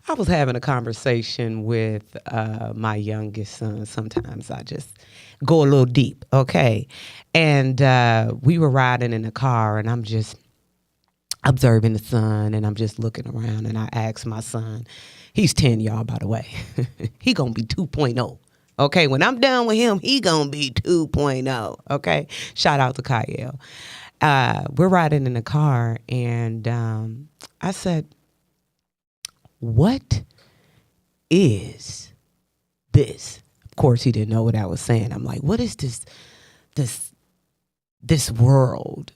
I was having a conversation with my youngest son. Sometimes I just go a little deep, okay? And we were riding in the car, and I'm just observing the sun, and I'm just looking around, and I asked my son, he's 10, y'all, by the way. He gonna be 2.0. Okay, when I'm done with him, he gonna be 2.0. Okay, shout out to Kyle. We're riding in the car, and I said, what is this? Of course, he didn't know what I was saying. I'm like, what is this world?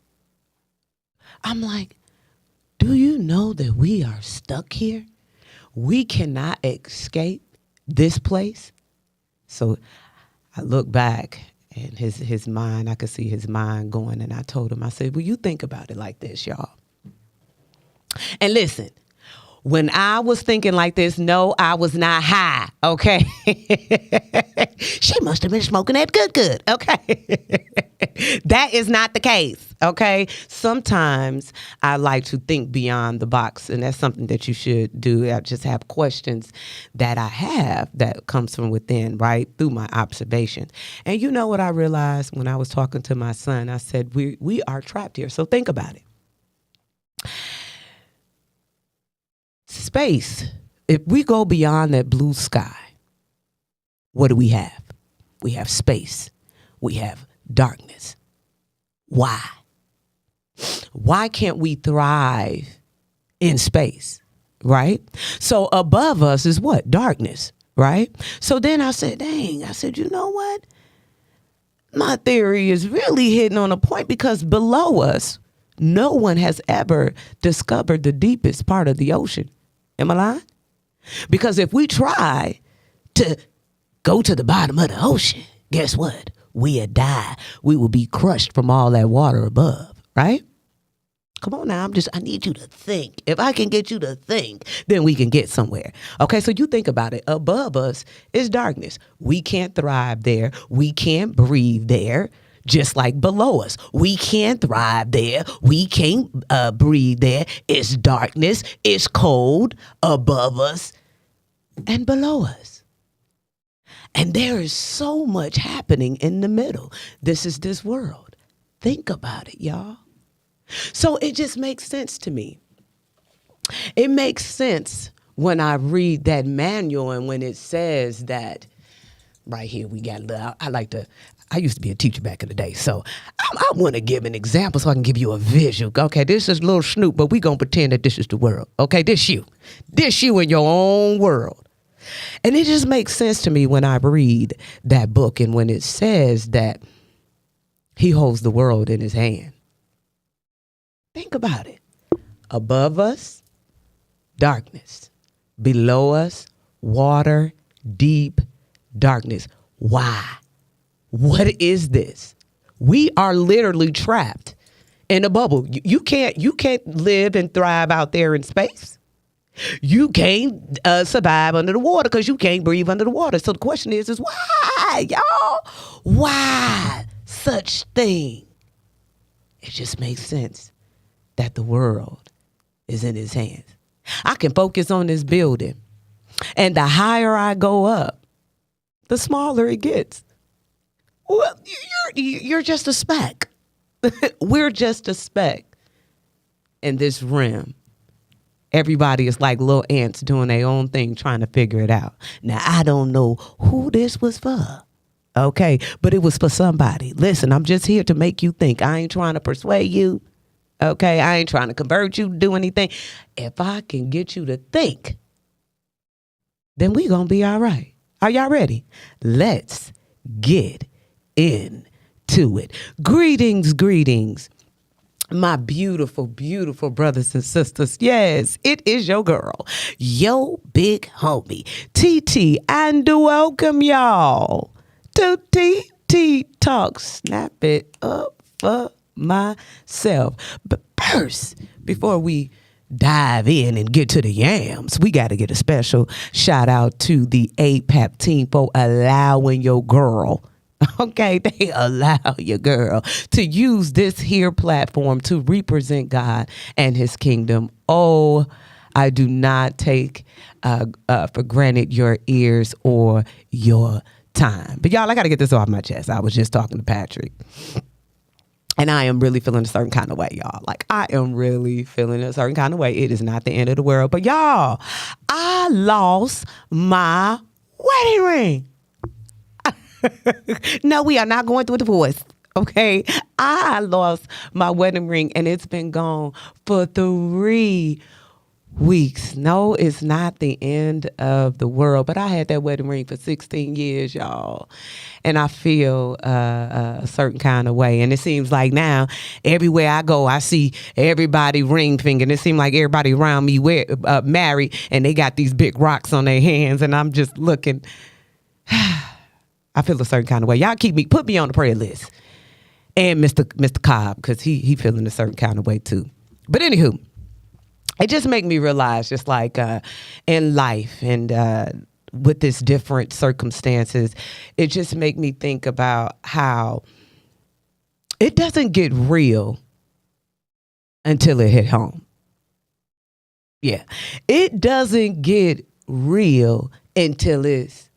I'm like, do you know that we are stuck here? We cannot escape this place. So I look back, and his mind, I could see his mind going, and I told him, I said, well, you think about it like this, y'all. And listen, when I was thinking like this, no, I was not high, okay? She must have been smoking that good, okay? That is not the case, okay? Sometimes I like to think beyond the box, and that's something that you should do. I just have questions that I have that comes from within, right, through my observation. And you know what I realized when I was talking to my son? I said, we are trapped here, so think about it. Space, if we go beyond that blue sky, what do we have? We have space. We have darkness. Why? Why can't we thrive in space, right? So above us is what? Darkness, right? So then I said, dang, I said, you know what? My theory is really hitting on a point, because below us, no one has ever discovered the deepest part of the ocean. Am I lying? Because if we try to go to the bottom of the ocean, guess what? We'll die. We will be crushed from all that water above, right? Come on now, I need you to think. If I can get you to think, then we can get somewhere. Okay, so you think about it. Above us is darkness. We can't thrive there. We can't breathe there. Just like below us, we can't thrive there. We can't breathe there. It's darkness. It's cold above us and below us. And there is so much happening in the middle. This is this world. Think about it, y'all. So it just makes sense to me. It makes sense when I read that manual, and when it says that right here, we got, I used to be a teacher back in the day, so I want to give an example so I can give you a visual. Okay, this is a little snoop, but we going to pretend that this is the world. Okay, this you in your own world. And it just makes sense to me when I read that book, and when it says that he holds the world in his hand. Think about it. Above us, darkness. Below us, water, deep darkness. Why? What is this? We are literally trapped in a bubble. You can't live and thrive out there in space. You can't survive under the water because you can't breathe under the water. So the question is why, y'all? Why such thing? It just makes sense that the world is in his hands. I can focus on this building, and the higher I go up, the smaller it gets. Well, you're just a speck. We're just a speck in this rim. Everybody is like little ants doing their own thing, trying to figure it out. Now, I don't know who this was for, okay? But it was for somebody. Listen, I'm just here to make you think. I ain't trying to persuade you, okay? I ain't trying to convert you to do anything. If I can get you to think, then we gonna be all right. Are y'all ready? Let's get into it. Greetings, my beautiful, beautiful brothers and sisters. Yes, it is your girl, your big homie, TT, and welcome y'all to TT Talk. Snap it up for myself. But first, before we dive in and get to the yams, we got to get a special shout out to the APAP team for allowing your girl, okay, they allow your girl to use this here platform to represent God and his kingdom. Oh, I do not take for granted your ears or your time. But y'all, I got to get this off my chest. I was just talking to Patrick. And I am really feeling a certain kind of way, y'all. Like, I am really feeling a certain kind of way. It is not the end of the world. But y'all, I lost my wedding ring. No, we are not going through a divorce. Okay. I lost my wedding ring and it's been gone for 3 weeks. No, it's not the end of the world, but I had that wedding ring for 16 years, y'all. And I feel a certain kind of way. And it seems like now everywhere I go, I see everybody ring finger. And it seems like everybody around me married and they got these big rocks on their hands. And I'm just looking. I feel a certain kind of way. Y'all put me on the prayer list. And Mr. Cobb, because he feeling a certain kind of way too. But anywho, it just make me realize, just like in life and with this different circumstances, it just make me think about how it doesn't get real until it hit home. Yeah, it doesn't get real until it's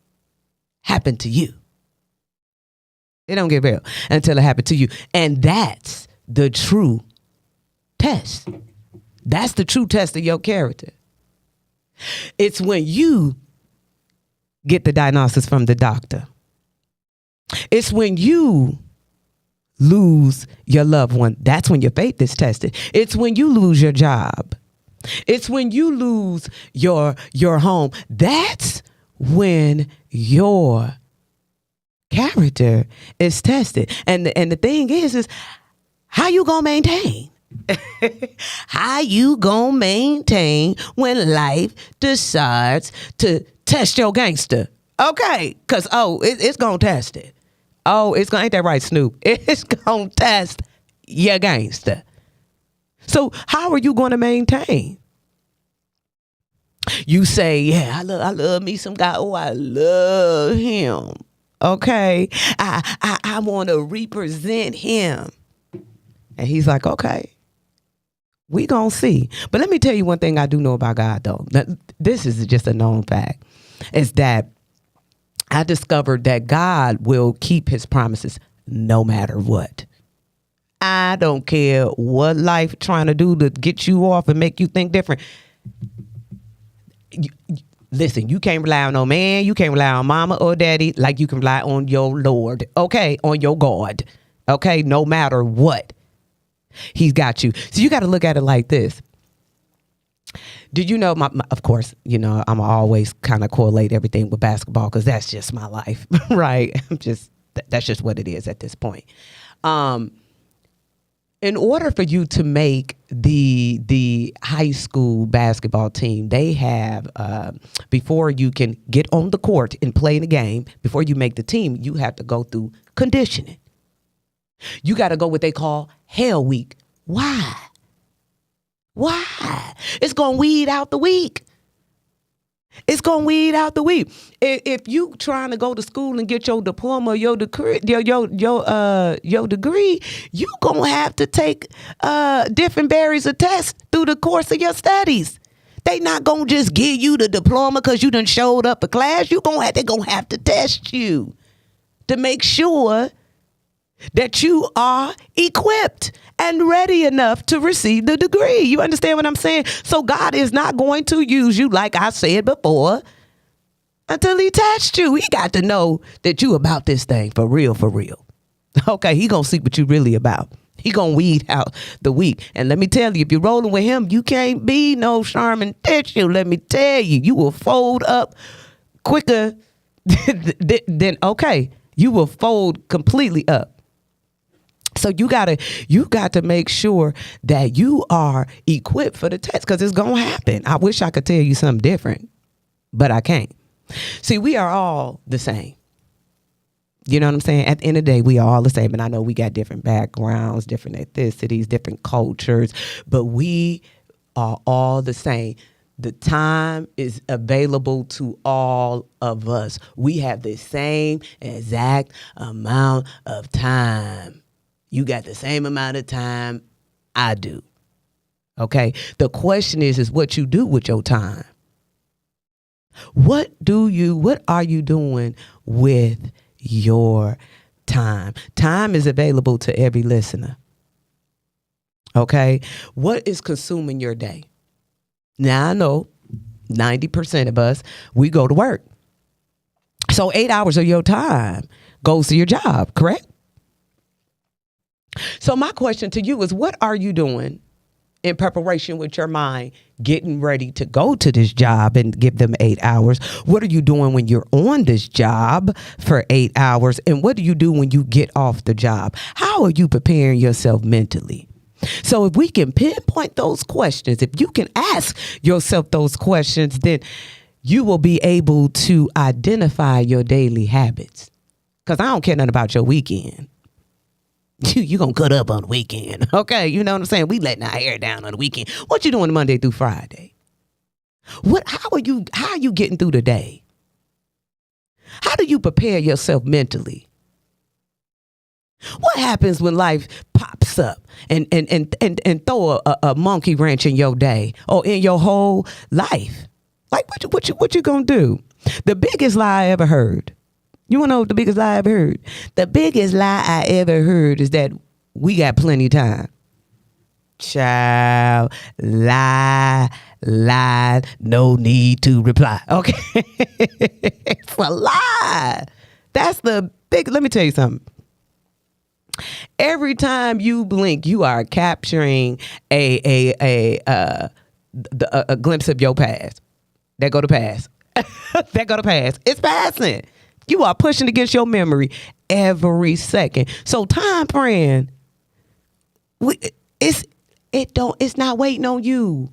happened to you. It don't get real until it happened to you. And that's the true test. That's the true test of your character. It's when you get the diagnosis from the doctor. It's when you lose your loved one. That's when your faith is tested. It's when you lose your job. It's when you lose your home. That's when your character is tested. And the thing is how you gonna maintain? How you gonna maintain when life decides to test your gangster? Okay, because it's gonna test it. Ain't that right, Snoop? It's gonna test your gangster. So how are you gonna maintain? You say, yeah, I love me some guy. Oh, I love him. Okay, I want to represent him. And he's like, okay, we gonna see. But let me tell you one thing I do know about God, though. This is just a known fact, is that I discovered that God will keep his promises no matter what. I don't care what life trying to do to get you off and make you think different. Listen, you can't rely on no man. You can't rely on mama or daddy like you can rely on your Lord. Okay, on your God. Okay, no matter what. He's got you. So you got to look at it like this. Did you know, of course, you know, I'm always kind of correlate everything with basketball because that's just my life, right? That's just what it is at this point. In order for you to make the high school basketball team, they have, before you can get on the court and play the game, before you make the team, you have to go through conditioning. You got to go what they call Hell Week. Why? It's going to weed out the weak. It's going to weed out the weak. If you trying to go to school and get your diploma, your degree, your degree, you going to have to take different berries of tests through the course of your studies. They not going to just give you the diploma because you done showed up for class. They're going to have to test you to make sure that you are equipped and ready enough to receive the degree. You understand what I'm saying? So God is not going to use you, like I said before, until he tests you. He got to know that you about this thing for real, for real. Okay, he gonna see what you really about. He gonna weed out the weak. And let me tell you, if you're rolling with him, you can't be no Charmin tissue. Let me tell you, you will fold up quicker than okay. You will fold completely up. So you got to make sure that you are equipped for the test because it's going to happen. I wish I could tell you something different, but I can't. See, we are all the same. You know what I'm saying? At the end of the day, we are all the same. And I know we got different backgrounds, different ethnicities, different cultures, but we are all the same. The time is available to all of us. We have the same exact amount of time. You got the same amount of time I do. Okay. The question is what you do with your time. What are you doing with your time? Time is available to every listener. Okay. What is consuming your day? Now I know 90% of us, we go to work. So 8 hours of your time goes to your job, correct? So my question to you is, what are you doing in preparation with your mind, getting ready to go to this job and give them 8 hours? What are you doing when you're on this job for 8 hours? And what do you do when you get off the job? How are you preparing yourself mentally? So if we can pinpoint those questions, if you can ask yourself those questions, then you will be able to identify your daily habits. Because I don't care nothing about your weekend. You gonna cut up on the weekend. Okay, you know what I'm saying? We letting our hair down on the weekend. What you doing Monday through Friday? How are you getting through the day? How do you prepare yourself mentally? What happens when life pops up and throw a monkey wrench in your day or in your whole life? Like what you gonna do? The biggest lie I ever heard. You wanna know what the biggest lie I ever heard? The biggest lie I ever heard is that we got plenty of time. Child, lie, no need to reply. Okay. It's a lie. That's the big, let me tell you something. Every time you blink, you are capturing a glimpse of your past. That go to pass. That go to pass. It's passing. You are pushing against your memory every second. So time, friend, it's not waiting on you.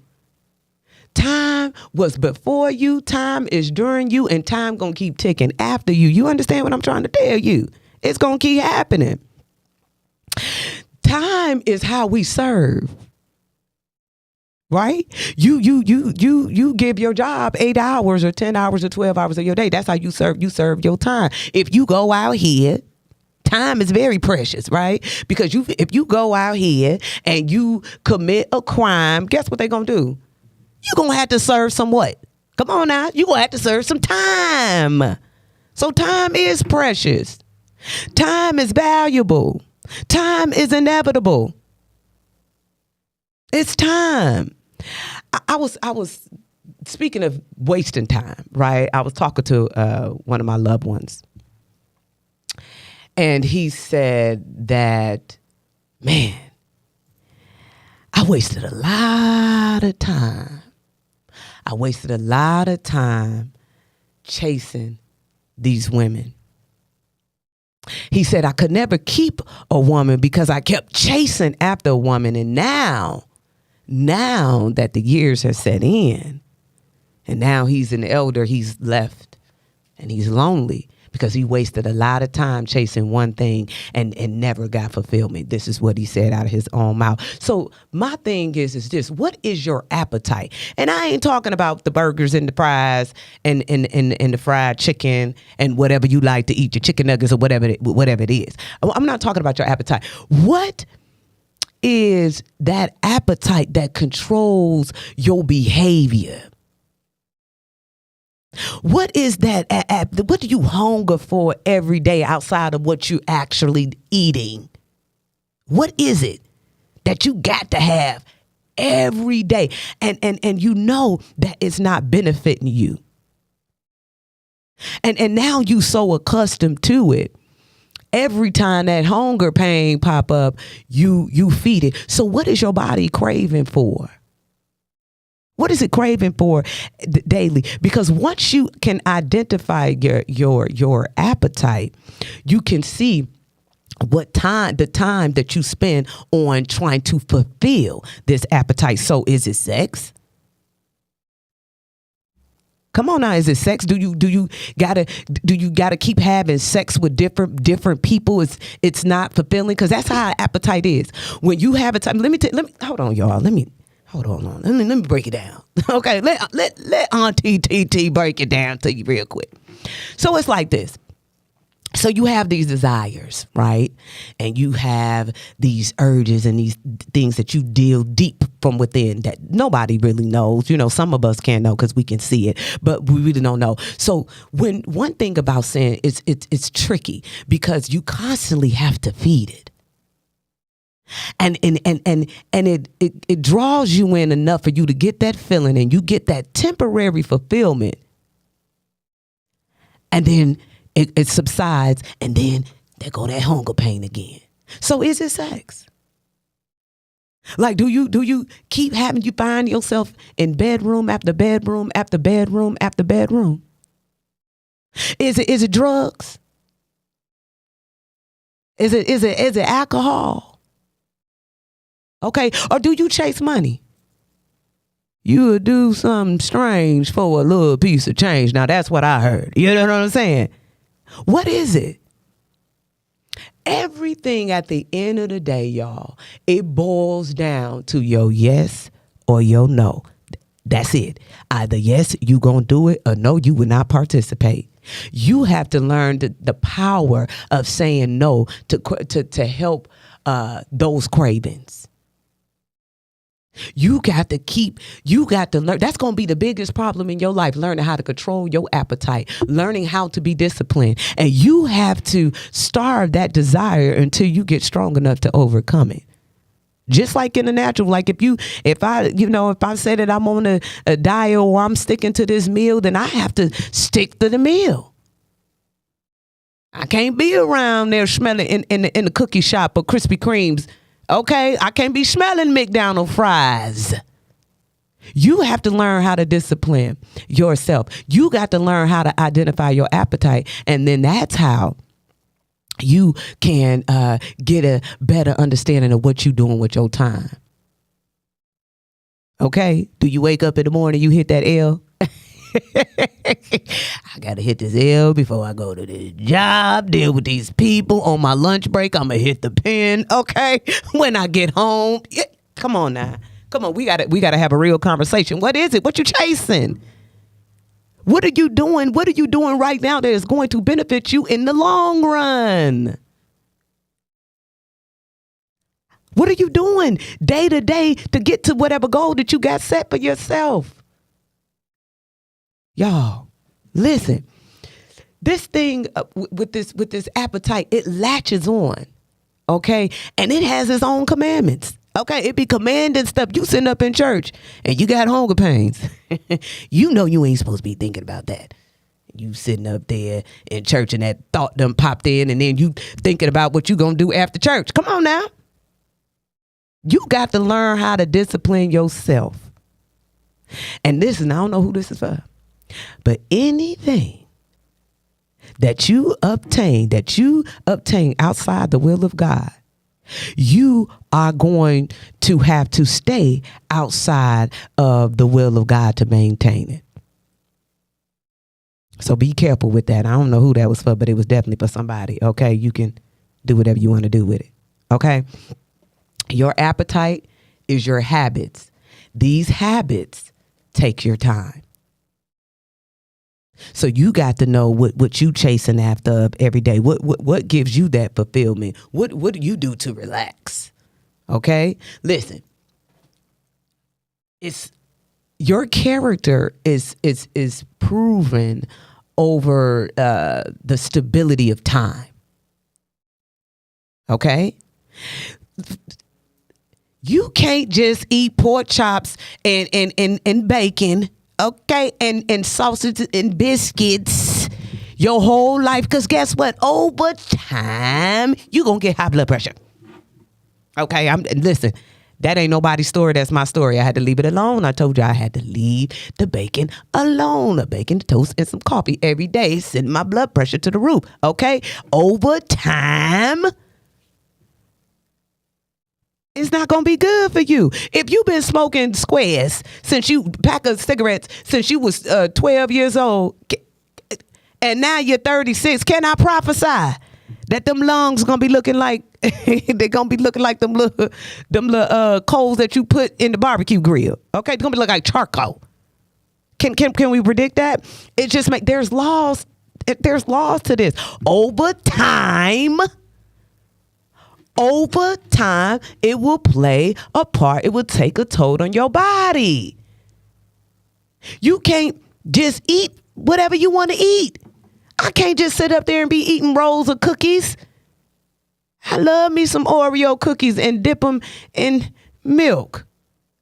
Time was before you, time is during you, and time gonna keep ticking after you. You understand what I'm trying to tell you? It's gonna keep happening. Time is how we serve. Right? You give your job 8 hours or 10 hours or 12 hours of your day. That's how you serve. You serve your time. If you go out here, time is very precious, right? Because if you go out here and you commit a crime, guess what they're gonna do? You're gonna have to serve some what? Come on now. You're gonna have to serve some time. So time is precious. Time is valuable. Time is inevitable. It's time. I was speaking of wasting time, right? I was talking to one of my loved ones, and he said that, man, I wasted a lot of time. I wasted a lot of time chasing these women. He said I could never keep a woman because I kept chasing after a woman, and now that the years have set in, and now he's an elder, he's left and he's lonely because he wasted a lot of time chasing one thing and never got fulfillment. This is what he said out of his own mouth. So my thing is this: what is your appetite? And I ain't talking about the burgers and the fries and the fried chicken and whatever you like to eat, your chicken nuggets or whatever it is. I'm not talking about your appetite. What is that appetite that controls your behavior? What is that? What do you hunger for every day outside of what you're actually eating? What is it that you got to have every day? And you know that it's not benefiting you. And now you so accustomed to it. Every time that hunger pain pop up, you feed it. So what is your body craving for? What is it craving for daily? Because once you can identify your appetite, you can see the time that you spend on trying to fulfill this appetite. So is it sex? Come on now, is it sex? Do you gotta keep having sex with different people? It's not fulfilling, because that's how appetite is. When you have a time, let me hold on, y'all. Let me break it down. Okay, let Auntie TT break it down to you real quick. So it's like this. So you have these desires, right? And you have these urges and these things that you deal deep from within that nobody really knows. You know, some of us can't know because we can see it, but we really don't know. So when one thing about sin is it's tricky because you constantly have to feed it. And it draws you in enough for you to get that feeling and you get that temporary fulfillment. And then it subsides, and then there go that hunger pain again. So is it sex? Like, do you keep having you find yourself in bedroom after bedroom after bedroom after bedroom? Is it drugs? Is it alcohol? Okay, or do you chase money? You would do something strange for a little piece of change. Now that's what I heard. You know what I'm saying? What is it? Everything at the end of the day, y'all, it boils down to your yes or your no. That's it. Either yes, you gonna do it, or no, you will not participate. You have to learn the power of saying no to help those cravings. You got to learn. That's going to be the biggest problem in your life, learning how to control your appetite, learning how to be disciplined. And you have to starve that desire until you get strong enough to overcome it. Just like in the natural, like if I say that I'm on a diet or I'm sticking to this meal, then I have to stick to the meal. I can't be around there smelling in the cookie shop or Krispy Kremes. Okay, I can't be smelling McDonald's fries. You have to learn how to discipline yourself. You got to learn how to identify your appetite. And then that's how you can get a better understanding of what you're doing with your time. Okay, do you wake up in the morning, you hit that L? I gotta hit this L before I go to this job, deal with these people. On my lunch break, I'm gonna hit the pen. Okay, when I get home, come on now, come on. We gotta have a real conversation. What is it? What you chasing? What are you doing? What are you doing right now that is going to benefit you in the long run? What are you doing day to day to get to whatever goal that you got set for yourself? Y'all, listen, this thing with this appetite, it latches on, okay? And it has its own commandments, okay? It be commanding stuff. You sitting up in church and you got hunger pains. You know you ain't supposed to be thinking about that. You sitting up there in church and that thought done popped in, and then you thinking about what you gonna do after church. Come on now. You got to learn how to discipline yourself. And listen, I don't know who this is for. But anything that you obtain outside the will of God, you are going to have to stay outside of the will of God to maintain it. So be careful with that. I don't know who that was for, but it was definitely for somebody. Okay, you can do whatever you want to do with it. Okay, your appetite is your habits. These habits take your time. So you got to know what you chasing after every day. What gives you that fulfillment? What do you do to relax? Okay? Listen. It's your character is proven over the stability of time. Okay? You can't just eat pork chops and bacon, okay, and sausage and biscuits your whole life, because guess what? Over time, you're going to get high blood pressure. Okay, listen, that ain't nobody's story. That's my story. I had to leave it alone. I told you I had to leave the bacon alone. A bacon toast and some coffee every day, sending my blood pressure to the roof. Okay, over time, it's not going to be good for you. If you've been smoking squares pack of cigarettes since you was 12 years old, and now you're 36, can I prophesy that them lungs going to be looking like, they're going to be looking like them little coals that you put in the barbecue grill. Okay, they're going to be looking like charcoal. Can we predict that? It just there's laws There's laws to this. Over time, it will play a part. It will take a toll on your body. You can't just eat whatever you want to eat. I can't just sit up there and be eating rolls of cookies. I love me some Oreo cookies and dip them in milk.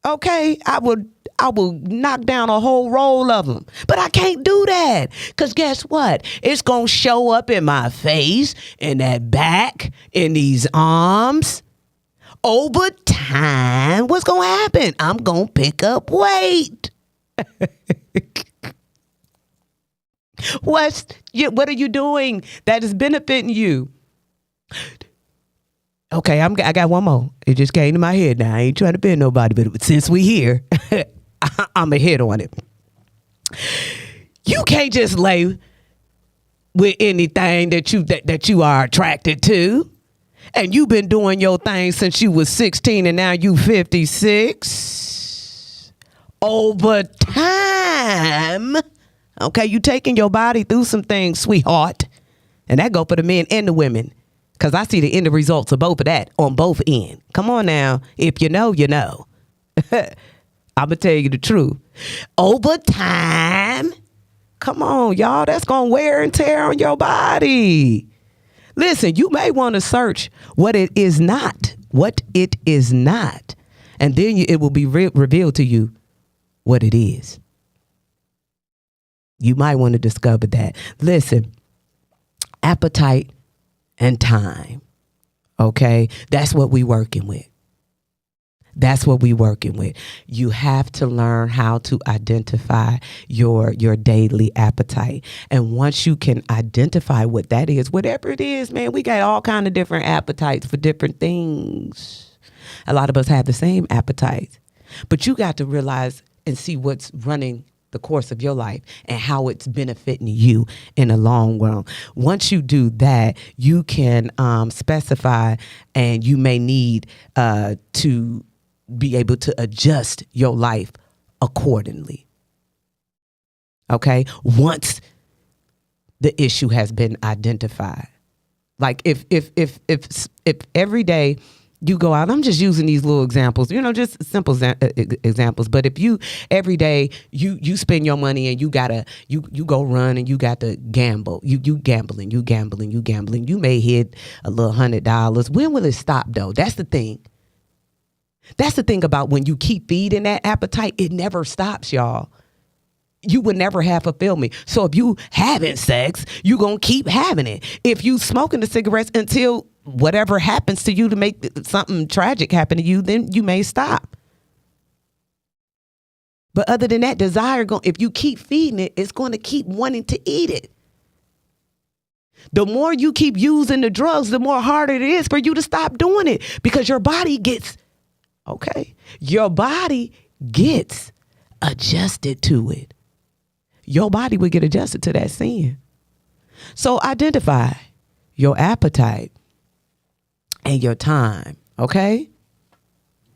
Okay, I will knock down a whole roll of them. But I can't do that. Because guess what? It's going to show up in my face, in that back, in these arms. Over time, what's going to happen? I'm going to pick up weight. What are you doing that is benefiting you? Okay, I got one more. It just came to my head now. I ain't trying to bend nobody, but since we here, I'm a hit on it. You can't just lay with anything that you are attracted to. And you've been doing your thing since you was 16 and now you 56. Over time, okay, you taking your body through some things, sweetheart. And that go for the men and the women. Because I see the end results of both of that on both ends. Come on now. If you know, you know. I'm going to tell you the truth. Over time, come on, y'all. That's going to wear and tear on your body. Listen, you may want to search what it is not. What it is not. And then it will be revealed to you what it is. You might want to discover that. Listen, appetite and time. Okay? That's what we working with. That's what we working with. You have to learn how to identify your daily appetite. And once you can identify what that is, whatever it is, man, we got all kind of different appetites for different things. A lot of us have the same appetites. But you got to realize and see what's running the course of your life and how it's benefiting you in the long run. Once you do that, you can specify, and you may need to be able to adjust your life accordingly. Okay? Once the issue has been identified. Like if every day you go out, I'm just using these little examples, just simple examples. But if you every day you spend your money and you go run and you got to gamble, you gambling, you may hit a little $100. When will it stop though? That's the thing. That's the thing about when you keep feeding that appetite, it never stops, y'all. You will never have fulfillment. So if you having sex, you going to keep having it. If you smoking the cigarettes until whatever happens to you to make something tragic happen to you, then you may stop. But other than that, desire, if you keep feeding it, it's going to keep wanting to eat it. The more you keep using the drugs, the more harder it is for you to stop doing it, because your body gets adjusted to it. Your body would get adjusted to that sin. So identify your appetite and your time, okay?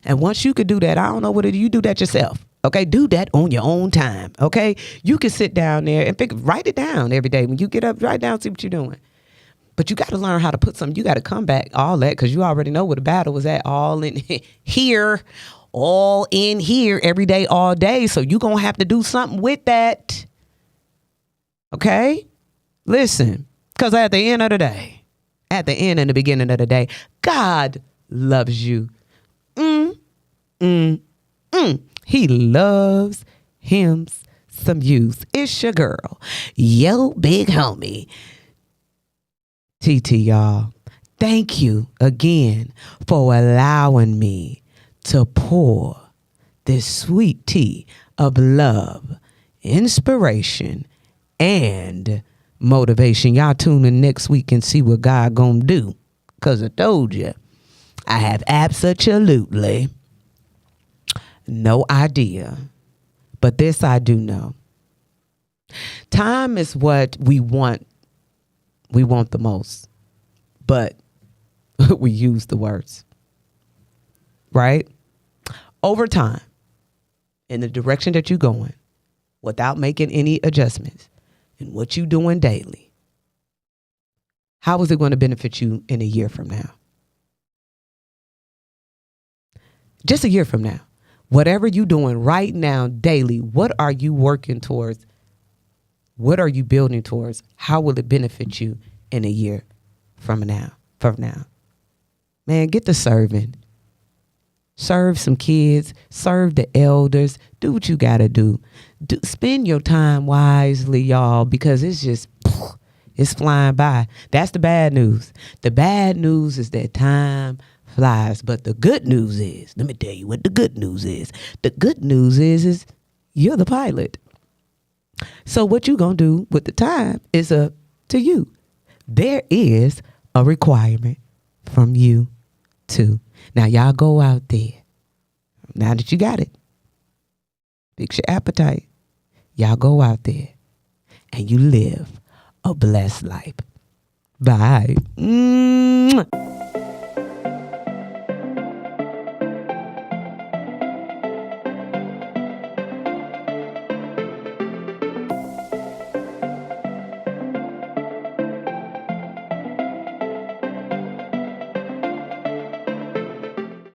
And once you could do that, I don't know what you do that yourself, okay? Do that on your own time, okay? You can sit down there and write it down every day. When you get up, write down, see what you're doing. But you got to learn how to put something. You got to come back, all that, because you already know where the battle was at, all in here every day, all day. So you're going to have to do something with that. Okay? Listen, because at the end of the day, at the end and the beginning of the day, God loves you. He loves him some youth. It's your girl, yo big homie, TT, y'all. Thank you again for allowing me to pour this sweet tea of love, inspiration, and motivation. Y'all tune in next week and see what God gonna do. Because I told you, I have absolutely no idea. But this I do know. Time is what we want. We want the most. But we use the words. Right? Over time, in the direction that you're going, without making any adjustments, and what you're doing daily, How is it going to benefit you in a year from now? Just a year from now. Whatever you're doing right now, daily, what are you working towards? What are you building towards? How will it benefit you in a year from now? Man, get to serving. Serve some kids. Serve the elders. Do what you got to do. Spend your time wisely, y'all, because it's flying by. That's the bad news. The bad news is that time flies. But the good news is, let me tell you what the good news is. The good news is you're the pilot. So what you going to do with the time is up to you. There is a requirement from you too. Now y'all go out there. Now that you got it, fix your appetite. Y'all go out there and you live a blessed life. Bye.